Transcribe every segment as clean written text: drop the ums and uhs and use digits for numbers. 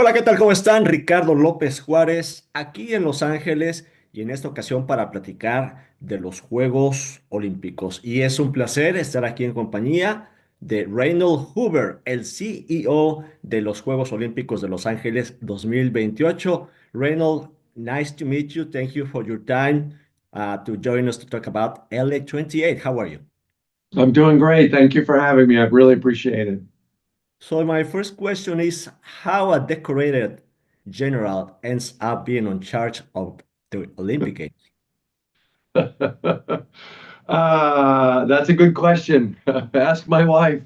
Hola, ¿qué tal? ¿Cómo están? Ricardo López Juárez, aquí en Los Ángeles y en esta ocasión para platicar de los Juegos Olímpicos. Y es un placer estar aquí en compañía de Reynold Hoover, el CEO de los Juegos Olímpicos de Los Ángeles 2028. Reynold, nice to meet you. Thank you for your time to join us to talk about LA28. How are you? I'm doing great. Thank you for having me. I really appreciate it. So my first question is how a decorated general ends up being in charge of the Olympic Games. That's a good question. Ask my wife.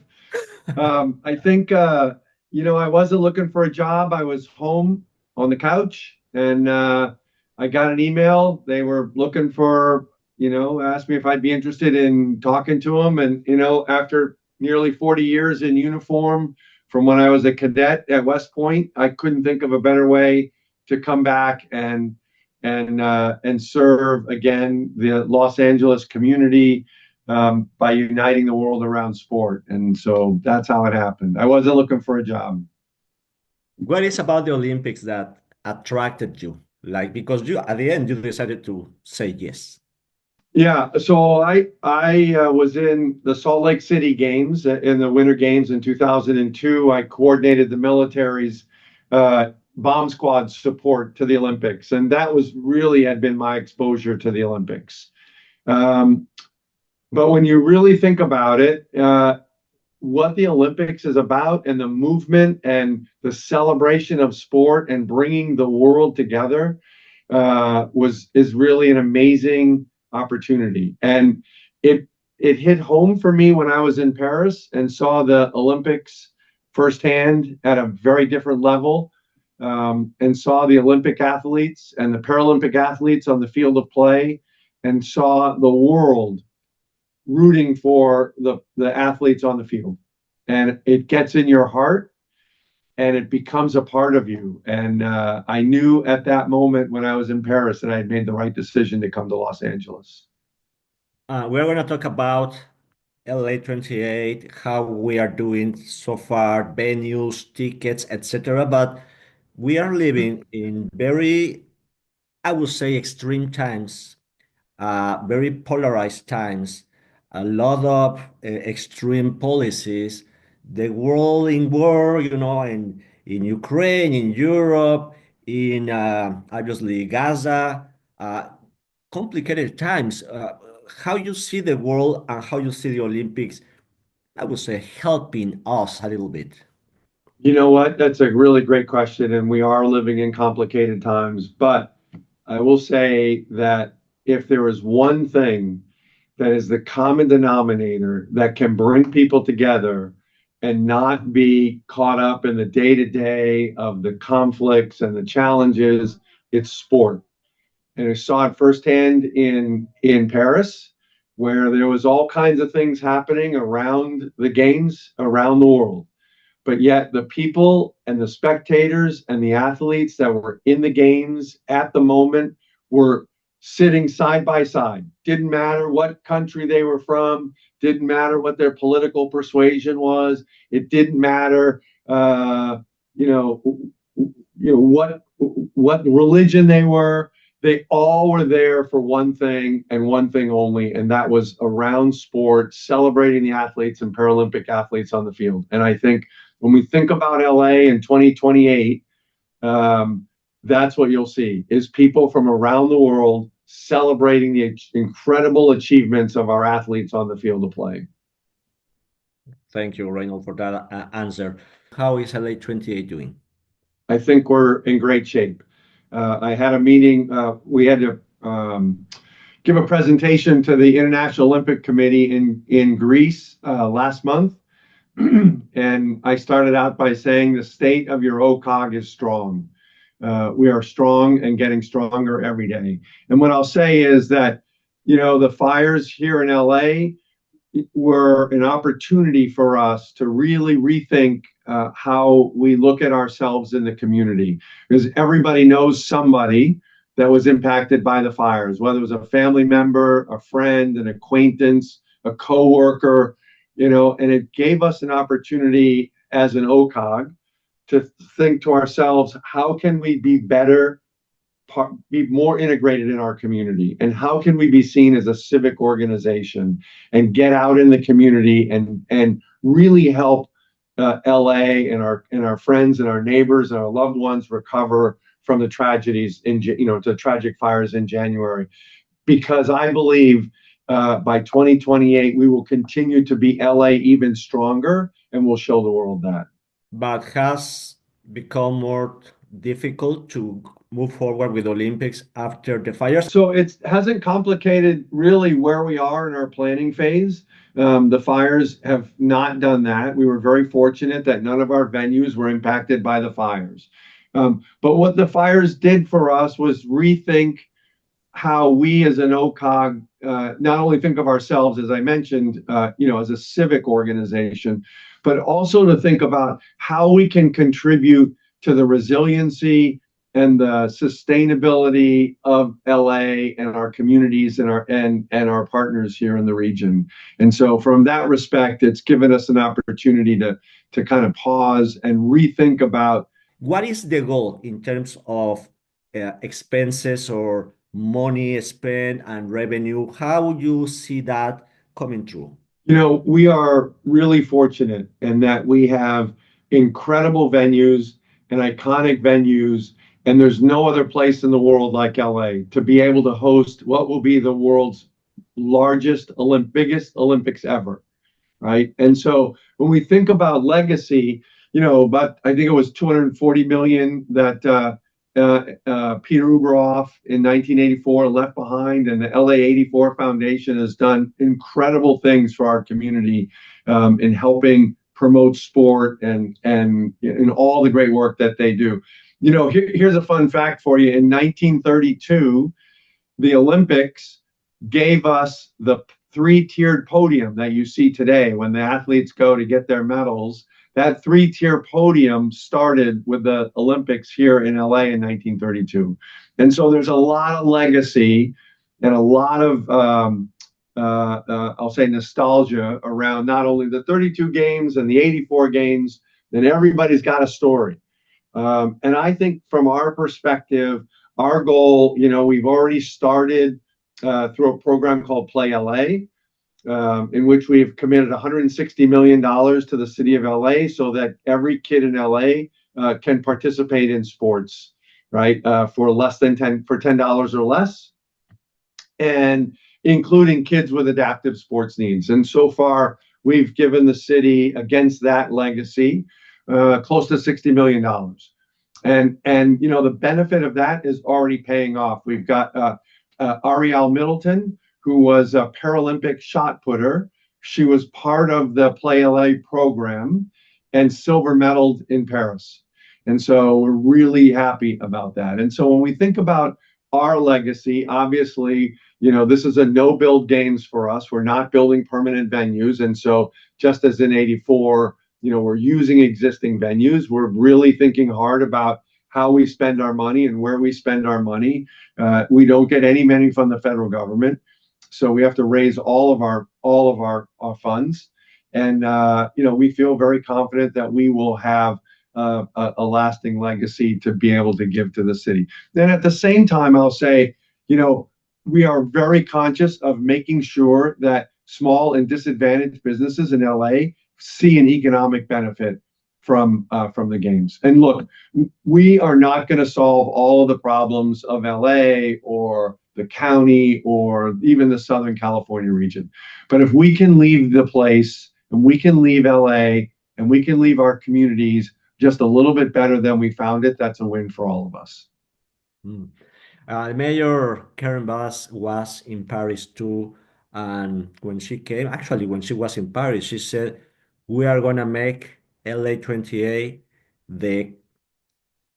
I think, I wasn't looking for a job. I was home on the couch and I got an email. They were looking for, asked me if I'd be interested in talking to them. And, after nearly 40 years in uniform from when I was a cadet at West Point, I couldn't think of a better way to come back and serve again the Los Angeles community by uniting the world around sport. And so that's how it happened. I wasn't looking for a job. What is about the Olympics that attracted you? Like because you at the end you decided to say yes. Yeah, so I was in the Salt Lake City Games in the Winter Games in 2002. I coordinated the military's bomb squad support to the Olympics, and that was really had been my exposure to the Olympics. Um, but when you really think about it, what the Olympics is about and the movement and the celebration of sport and bringing the world together was is really an amazing opportunity. And it hit home for me when I was in Paris and saw the Olympics firsthand at a very different level, and saw the Olympic athletes and the Paralympic athletes on the field of play, and saw the world rooting for the athletes on the field. And it gets in your heart and it becomes a part of you. And I knew at that moment when I was in Paris that I had made the right decision to come to Los Angeles. We're going to talk about LA28, how we are doing so far, venues, tickets, etc. But we are living in very, I would say, extreme times, very polarized times, a lot of extreme policies, the world in war, in Ukraine, in Europe, in obviously Gaza, complicated times. How you see the world and how you see the Olympics, I would say, helping us a little bit. You know what? That's a really great question. And we are living in complicated times. But I will say that if there is one thing that is the common denominator that can bring people together and not be caught up in the day to day of the conflicts and the challenges, it's sport. And I saw it firsthand in Paris, where there was all kinds of things happening around the games around the world. But yet the people and the spectators and the athletes that were in the games at the moment were sitting side by side. Didn't matter what country they were from, didn't matter what their political persuasion was, it didn't matter you know what religion they were. They all were there for one thing and one thing only, and that was around sport, celebrating the athletes and Paralympic athletes on the field. And I think when we think about LA in 2028, that's what you'll see is people from around the world celebrating the incredible achievements of our athletes on the field of play. Thank you, Reynold, for that answer. How is LA28 doing? I think we're in great shape. I had a meeting. We had to give a presentation to the International Olympic Committee in Greece last month, and I started out by saying the state of your OCOG is strong. We are strong and getting stronger every day. And what I'll say is that, the fires here in LA were an opportunity for us to really rethink how we look at ourselves in the community, because everybody knows somebody that was impacted by the fires, whether it was a family member, a friend, an acquaintance, a coworker, and it gave us an opportunity as an OCOG to think to ourselves, how can we be better, be more integrated in our community, and how can we be seen as a civic organization and get out in the community and really help LA and our friends and our neighbors and our loved ones recover from the tragedies the tragic fires in January. Because I believe by 2028 we will continue to be LA even stronger, and we'll show the world that. But has become more difficult to move forward with Olympics after the fires. So it hasn't complicated really where we are in our planning phase. The fires have not done that. We were very fortunate that none of our venues were impacted by the fires. But what the fires did for us was rethink how we as an OCOG not only think of ourselves, as I mentioned, as a civic organization, but also to think about how we can contribute to the resiliency and the sustainability of LA and our communities and our partners here in the region. And so from that respect, it's given us an opportunity to kind of pause and rethink about what is the goal in terms of expenses or money spent and revenue. How you see that coming through? We are really fortunate in that we have incredible venues and iconic venues, and there's no other place in the world like LA to be able to host what will be the world's largest, biggest Olympics ever, right? And so when we think about legacy, but I think it was 240 million that Peter Uberoff in 1984 left behind, and the LA84 Foundation has done incredible things for our community in helping promote sport and in all the great work that they do. Here's a fun fact for you. In 1932, the Olympics gave us the three-tiered podium that you see today when the athletes go to get their medals. That three-tier podium started with the Olympics here in LA in 1932. And so there's a lot of legacy and a lot of, I'll say, nostalgia around not only the 32 games and the 84 games, then everybody's got a story. And I think from our perspective, our goal, we've already started through a program called Play LA, in which we've committed $160 million to the city of LA so that every kid in LA can participate in sports, right? For $10 or less, and including kids with adaptive sports needs. And so far, we've given the city against that legacy close to $60 million. And the benefit of that is already paying off. We've got Ariel Middleton, who was a Paralympic shot putter. She was part of the Play LA program and silver medaled in Paris. And so we're really happy about that. And so when we think about our legacy, obviously, this is a no-build games for us. We're not building permanent venues. And so just as in 84, we're using existing venues. We're really thinking hard about how we spend our money and where we spend our money. We don't get any money from the federal government, so we have to raise all of our funds. And we feel very confident that we will have a lasting legacy to be able to give to the city. Then at the same time, I'll say, we are very conscious of making sure that small and disadvantaged businesses in LA see an economic benefit from the games. And look, we are not going to solve all of the problems of LA or the county or even the Southern California region. But if we can leave the place and we can leave LA and we can leave our communities just a little bit better than we found it, that's a win for all of us. Mayor Karen Bass was in Paris too. And when she came, actually, when she was in Paris, she said, we are going to make LA28 the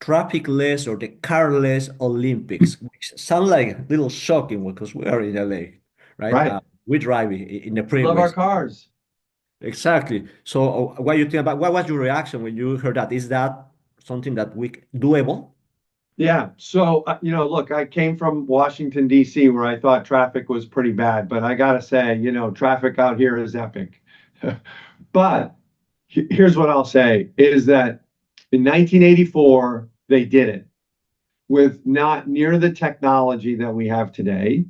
traffic-less or the car-less Olympics, which sounds like a little shocking because we are in LA, right? Right. We drive in the freeways. Love our cars. Exactly. So what do you think about, what was your reaction when you heard that? Is that something that we doable? Yeah. So, look, I came from Washington, D.C., where I thought traffic was pretty bad, but I got to say, traffic out here is epic. But here's what I'll say is that In 1984, they did it with not near the technology that we have today,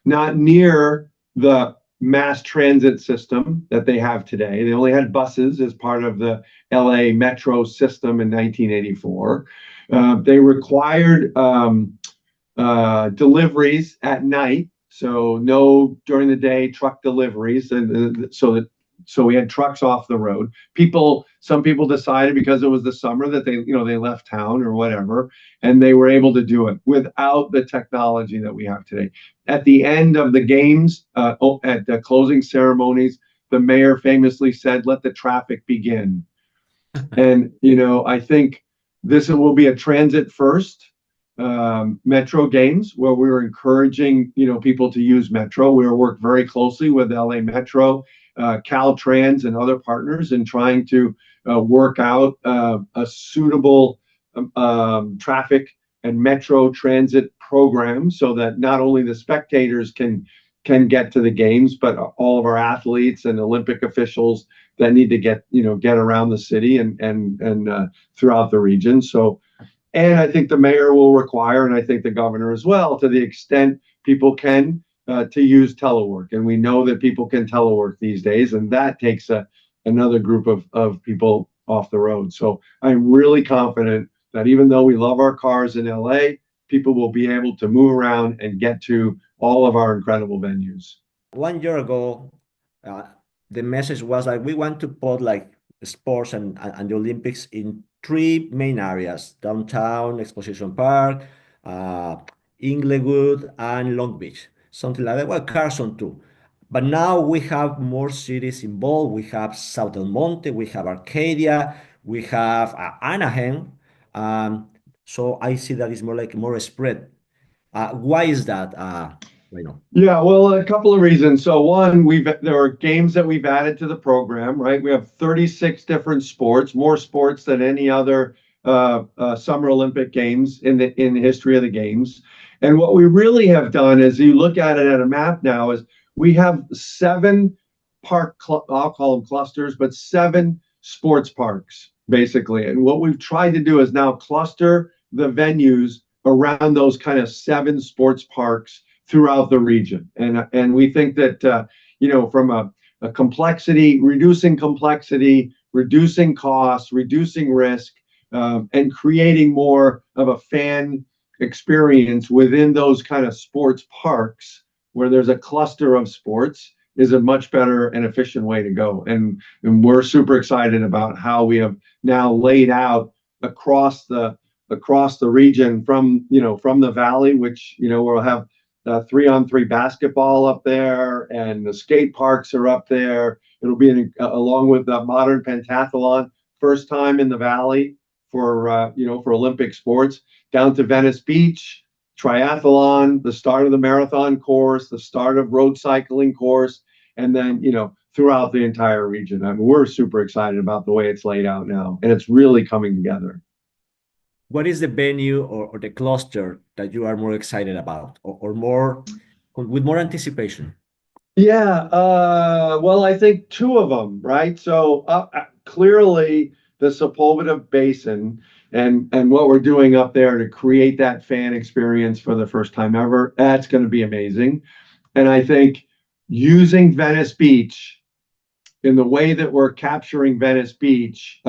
not near the mass transit system that they have today. They only had buses as part of the LA metro system in 1984. They required deliveries at night, so no during the day truck deliveries, and so we had trucks off the road. Some people decided because it was the summer that they left town or whatever, and they were able to do it without the technology that we have today. At the end of the games, at the closing ceremonies, the mayor famously said, "Let the traffic begin." And I think this will be a transit first metro games where we were encouraging people to use metro. We worked very closely with LA Metro, Caltrans, and other partners in trying to work out a suitable traffic and metro transit program so that not only the spectators can get to the games, but all of our athletes and Olympic officials that need to get around the city and throughout the region. And I think the mayor will require, and I think the governor as well, to the extent people can, to use telework. And we know that people can telework these days, and that takes another group of people off the road. So I'm really confident that even though we love our cars in LA, people will be able to move around and get to all of our incredible venues. 1 year ago, uh, the message was like we want to put like sports and the Olympics in three main areas: downtown, Exposition Park, uh, Inglewood, and Long Beach, something like that. Well, Carson too. But now we have more cities involved. We have South Del Monte, we have Arcadia, we have Anaheim. Um, so I see that it's more like more spread. Why is that? Right now. Yeah, well, a couple of reasons. So one, there are games that we've added to the program, right? We have 36 different sports, more sports than any other Summer Olympic Games in the history of the games. And what we really have done, is you look at it at a map now, is we have seven I'll call them clusters, but seven sports parks basically. And what we've tried to do is now cluster the venues around those kind of seven sports parks throughout the region. And we think that from a complexity, reducing costs, reducing risk, and creating more of a fan experience within those kind of sports parks where there's a cluster of sports is a much better and efficient way to go. And we're super excited about how we have now laid out across the region from the valley, which we'll have 3-on-3 basketball up there, and the skate parks are up there. It'll be along with the modern pentathlon, first time in the valley for Olympic sports, down to Venice Beach, triathlon, the start of the marathon course, the start of road cycling course, and then throughout the entire region. I mean, we're super excited about the way it's laid out now, and it's really coming together. What is the venue or the cluster that you are more excited about, or more with more anticipation? Yeah, well, I think two of them, right? So clearly the Sepulveda Basin and what we're doing up there to create that fan experience for the first time ever, that's going to be amazing. And I think using Venice Beach in the way that we're capturing Venice Beach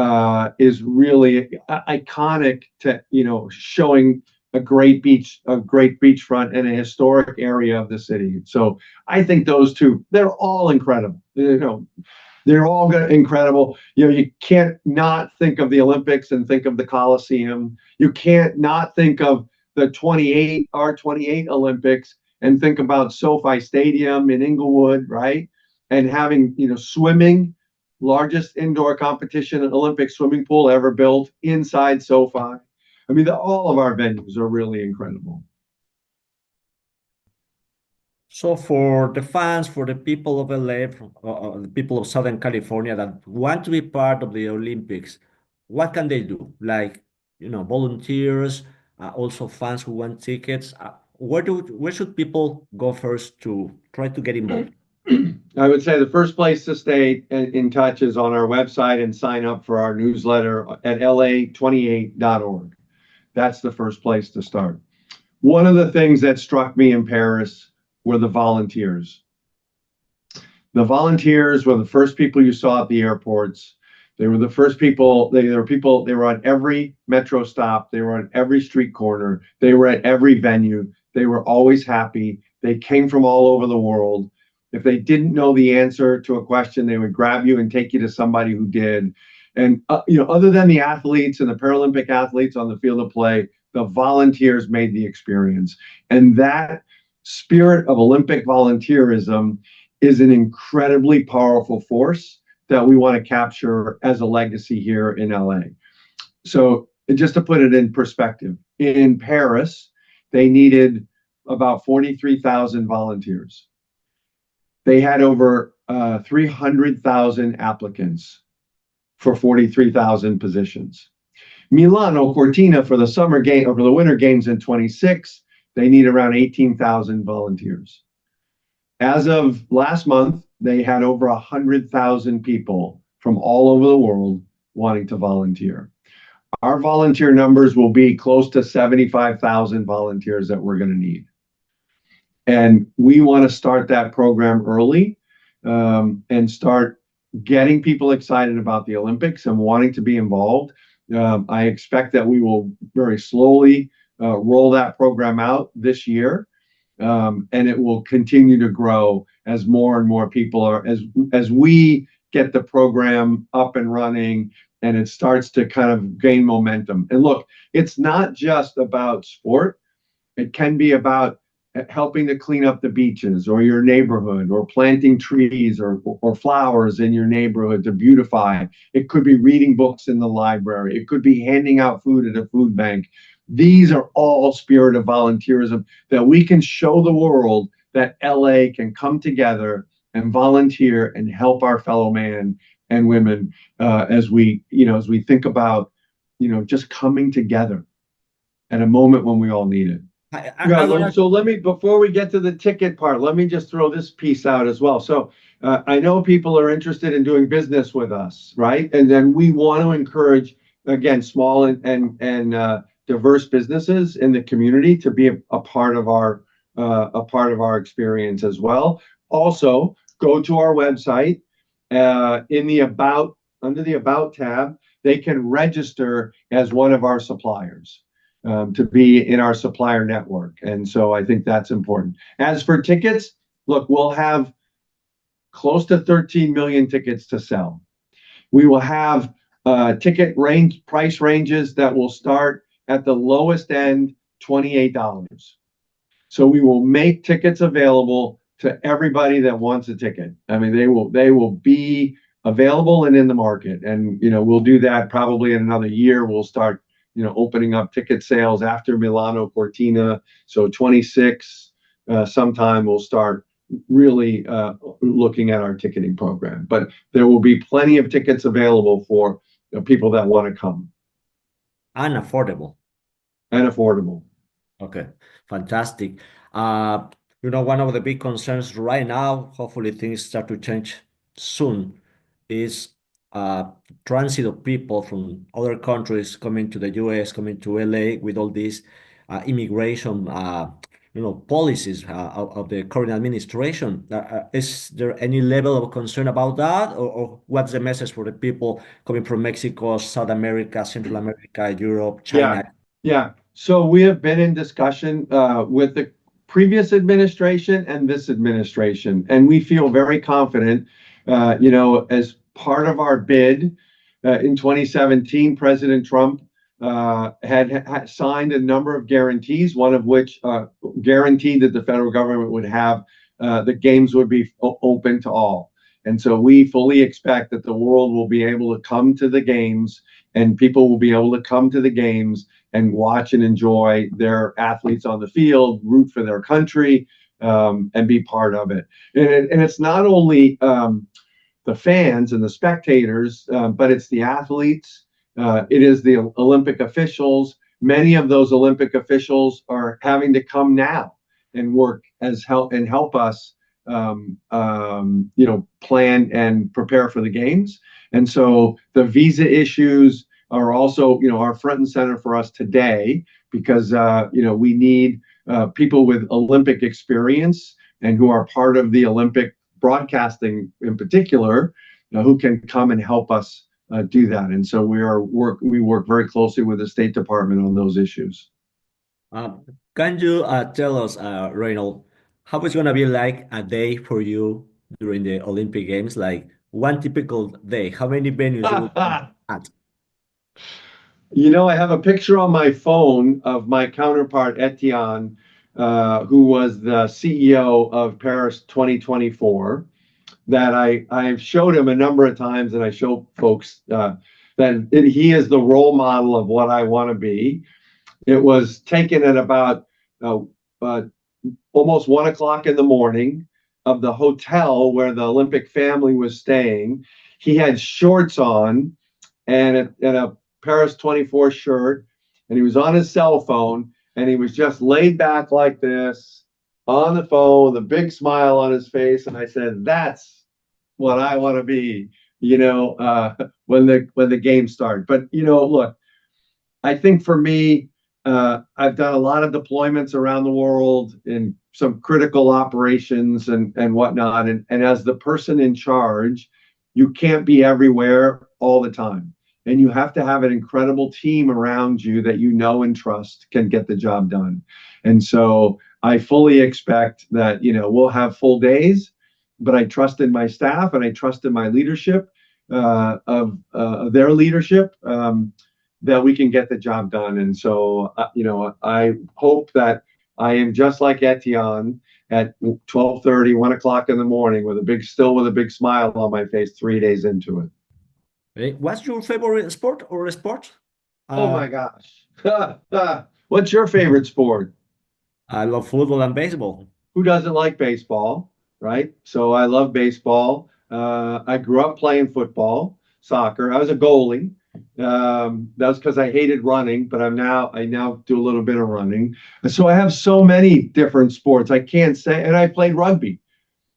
is really iconic to showing a great beachfront and a historic area of the city. So I think those two, they're all incredible. They're all incredible. You can't not think of the Olympics and think of the Coliseum. You can't not think of the R28 Olympics and think about SoFi Stadium in Inglewood, right? And having swimming, largest indoor competition, an Olympic swimming pool ever built inside SoFi. I mean, all of our venues are really incredible. So for the fans, for the people of LA, the people of Southern California that want to be part of the Olympics, what can they do? Like, volunteers, also fans who want tickets. Where should people go first to try to get involved? I would say the first place to stay in touch is on our website and sign up for our newsletter at la28.org. That's the first place to start. One of the things that struck me in Paris were the volunteers. The volunteers were the first people you saw at the airports. They were the first people, they were on every metro stop, they were on every street corner, they were at every venue. They were always happy. They came from all over the world. If they didn't know the answer to a question, they would grab you and take you to somebody who did. And other than the athletes and the Paralympic athletes on the field of play, the volunteers made the experience. And that spirit of Olympic volunteerism is an incredibly powerful force that we want to capture as a legacy here in LA. So just to put it in perspective, in Paris, they needed about 43,000 volunteers. They had over 300,000 applicants for 43,000 positions. Milano Cortina for the summer game or for the winter games in 26, they need around 18,000 volunteers. As of last month, they had over 100,000 people from all over the world wanting to volunteer. Our volunteer numbers will be close to 75,000 volunteers that we're going to need. And we want to start that program early and start getting people excited about the Olympics and wanting to be involved. I expect that we will very slowly roll that program out this year. And it will continue to grow as more and more people are, as we get the program up and running and it starts to kind of gain momentum. And look, it's not just about sport. It can be about helping to clean up the beaches or your neighborhood, or planting trees or flowers in your neighborhood to beautify. It could be reading books in the library. It could be handing out food at a food bank. These are all spirit of volunteerism that we can show the world that LA can come together and volunteer and help our fellow man and women as we think about, just coming together at a moment when we all need it. So let me, before we get to the ticket part, let me just throw this piece out as well. So I know people are interested in doing business with us, right? And then we want to encourage, again, small and diverse businesses in the community to be a part of our experience as well. Also, go to our website under the About tab. They can register as one of our suppliers to be in our supplier network. And so I think that's important. As for tickets, look, we'll have close to 13 million tickets to sell. We will have price ranges that will start at the lowest end, $28. So we will make tickets available to everybody that wants a ticket. I mean, they will be available and in the market. And, we'll do that probably in another year. We'll start, opening up ticket sales after Milano Cortina. So 26, sometime we'll start really looking at our ticketing program. But there will be plenty of tickets available for people that want to come. And affordable. Okay, fantastic. One of the big concerns right now, hopefully things start to change soon, is transit of people from other countries coming to the US, coming to LA with all these immigration, policies of the current administration. Is there any level of concern about that, or what's the message for the people coming from Mexico, South America, Central America, Europe, China? Yeah. So we have been in discussion with the previous administration and this administration, and we feel very confident. As part of our bid in 2017, President Trump had signed a number of guarantees, one of which guaranteed that the federal government would have the games would be open to all. And so we fully expect that the world will be able to come to the games, and people will be able to come to the games and watch and enjoy their athletes on the field, root for their country, and be part of it. And it's not only the fans and the spectators, but it's the athletes. It is the Olympic officials. Many of those Olympic officials are having to come now and work and help us plan and prepare for the games. And so the visa issues are also, are front and center for us today because, we need people with Olympic experience and who are part of the Olympic broadcasting in particular, who can come and help us do that. And so we work very closely with the State Department on those issues. Can you tell us, Reynold, how it's gonna be like a day for you during the Olympic Games? Like one typical day, how many venues you will be at? I have a picture on my phone of my counterpart, Etienne, who was the CEO of Paris 2024, that I've showed him a number of times, and I show folks he is the role model of what I want to be. It was taken at about uh, uh, almost 1 o'clock in the morning of the hotel where the Olympic family was staying. He had shorts on and a Paris 24 shirt, and he was on his cell phone, and he was just laid back like this on the phone with a big smile on his face. And I said, "That's what I want to be," when the game started. But look, I think for me, I've done a lot of deployments around the world in some critical operations and whatnot. And as the person in charge, you can't be everywhere all the time. And you have to have an incredible team around you that you know and trust can get the job done. And so I fully expect that, we'll have full days, but I trust in my staff and I trust in my leadership of their leadership. That we can get the job done. And so, I hope that I am just like Etienne at 12:30, 1 o'clock in the morning with a big smile on my face 3 days into it. What's your favorite sport or sport? Oh Uh, my gosh. What's your favorite sport? I love football and baseball. Who doesn't like baseball, right? So I love baseball. I grew up playing football, soccer. I was a goalie. That was because I hated running, but I now do a little bit of running. So I have so many different sports. I can't say, and I played rugby.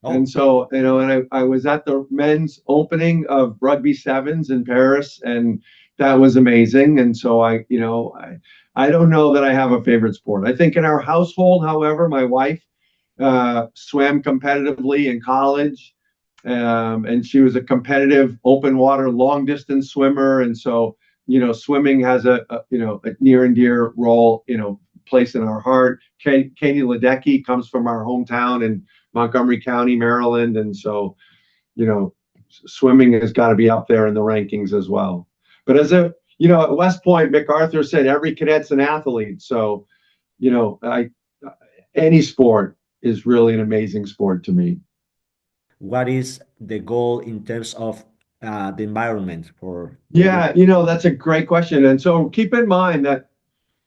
And Oh, so, and I was at the men's opening of rugby sevens in Paris, and that was amazing. And so I don't know that I have a favorite sport. I think in our household, however, my wife swam competitively in college, and she was a competitive open water long distance swimmer. And so, swimming has a near and dear role, place in our heart. Katie Ledecky comes from our hometown in Montgomery County, Maryland, and so, you know, swimming has got to be up there in the rankings as well. But at West Point, MacArthur said every cadet's an athlete. So, I any sport is really an amazing sport to me. what is the goal in terms of the environment for the Olympics? Yeah, that's a great question. And so keep in mind that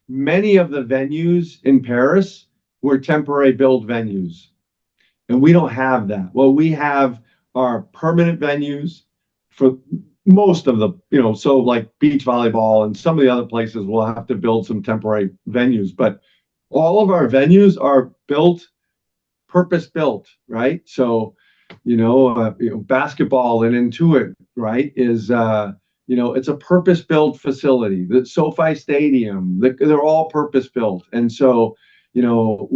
many of the venues in Paris were temporary build venues, and we don't have that. What we have are permanent venues for most of the, so like beach volleyball and some of the other places will have to build some temporary venues, but all of our venues are purpose built, right? So, basketball and Intuit, right, is it's a purpose built facility. The SoFi Stadium, they're all purpose built, and so you know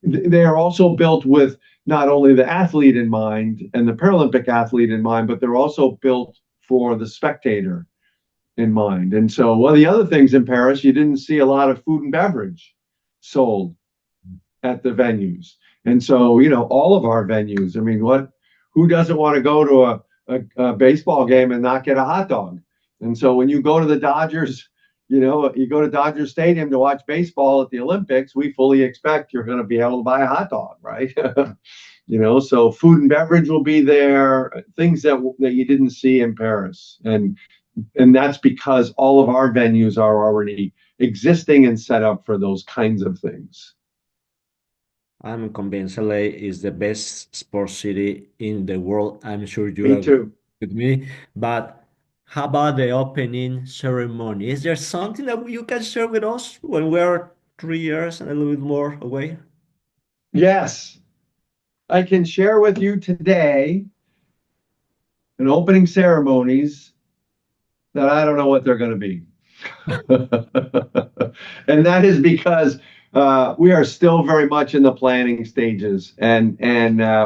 they are also built with not only the athlete in mind and the Paralympic athlete in mind, but they're also built for the spectator in mind. And so one of the other things in Paris, you didn't see a lot of food and beverage sold at the venues. And so, all of our venues, I mean, who doesn't want to go to a baseball game and not get a hot dog? And so when you go to the Dodgers, you go to Dodger Stadium to watch baseball at the Olympics, we fully expect you're going to be able to buy a hot dog, right? So food and beverage will be there, things that you didn't see in Paris. And that's because all of our venues are already existing and set up for those kinds of things. I'm convinced LA is the best sports city in the world. I'm sure you Me agree too. with me. But how about the opening ceremony? Is there something that you can share with us when we're 3 years and a little bit more away? Yes. I can share with you today an opening ceremonies that I don't know what they're going to be. And that is because we are still very much in the planning stages, and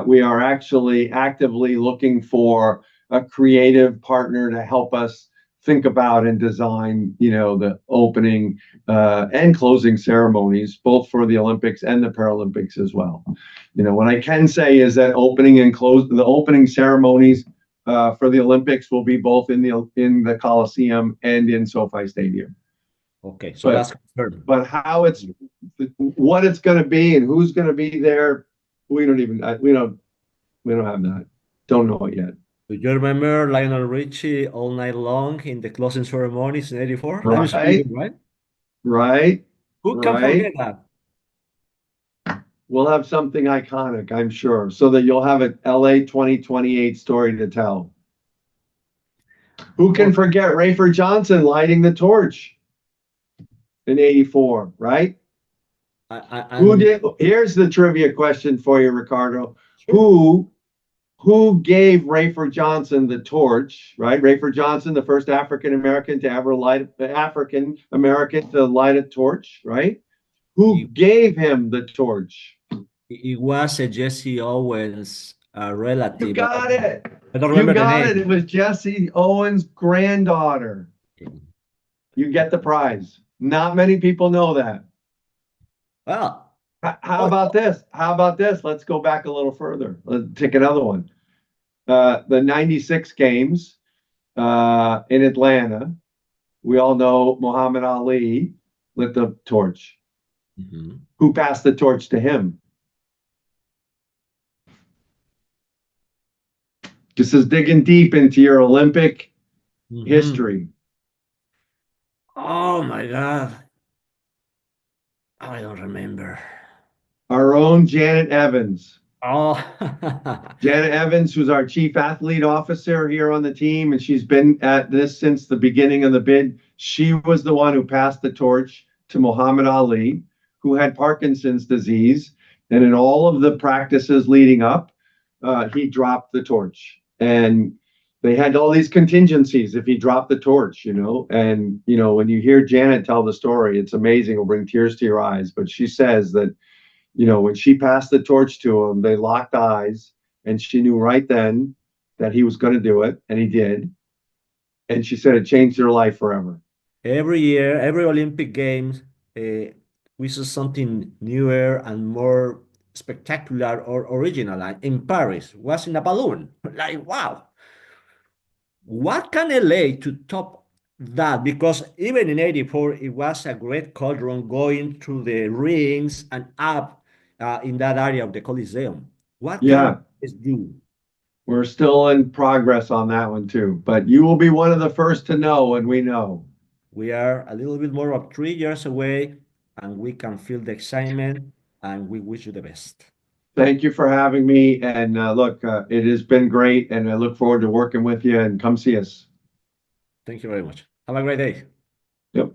we are actually actively looking for a creative partner to help us think about and design, the opening and closing ceremonies, both for the Olympics and the Paralympics as well. What I can say is that the opening ceremonies for the Olympics will be both in the Coliseum and in SoFi Stadium. Okay, so that's confirmed. But what it's going to be and who's going to be there, we don't have that. Don't know it yet. Do you remember Lionel Richie all night long in the closing ceremonies in '84? Right, Right? right, Who can right. forget that? We'll have something iconic, I'm sure, so that you'll have an LA 2028 story to tell. Who can forget Rayford Johnson lighting the torch in '84, right? Who did? Here's the trivia question for you, Ricardo. Sure. Who gave Rayford Johnson the torch, right? Rayford Johnson, the first African American to ever light a torch, right? Who gave him the torch? It was a Jesse Owens relative. You got it. I don't You remember the got it. name. It was Jesse Owens' granddaughter. You get the prize. Not many people know that. Well, How about this? How about this? Let's go back a little further. Let's take another one. The '96 games in Atlanta. We all know Muhammad Ali lit the torch. Who passed the torch to him? This is digging deep into your Olympic history. Oh my God. I don't remember. Our own Janet Evans. Oh, Janet Evans, who's our chief athlete officer here on the team, and she's been at this since the beginning of the bid. She was the one who passed the torch to Muhammad Ali, who had Parkinson's disease. And in all of the practices leading up, he dropped the torch. And they had all these contingencies if he dropped the torch, And, when you hear Janet tell the story, it's amazing. It'll bring tears to your eyes. But she says that, when she passed the torch to him, they locked eyes, and she knew right then that he was going to do it, and he did. And she said it changed her life forever. every year, every Olympic Games, we saw something newer and more spectacular or original. Like in Paris, was in a balloon. Like, wow. What can LA to top that? Because even in '84, it was a great cauldron going through the rings and up in that area of the Coliseum. What can Yeah, this do? we're still in progress on that one too. But you will be one of the first to know when we know. We are a little bit more of 3 years away, and we can feel the excitement, and we wish you the best. Thank you for having me. And look, it has been great. And I look forward to working with you, and come see us. Thank you very much. Have a great day. Yep.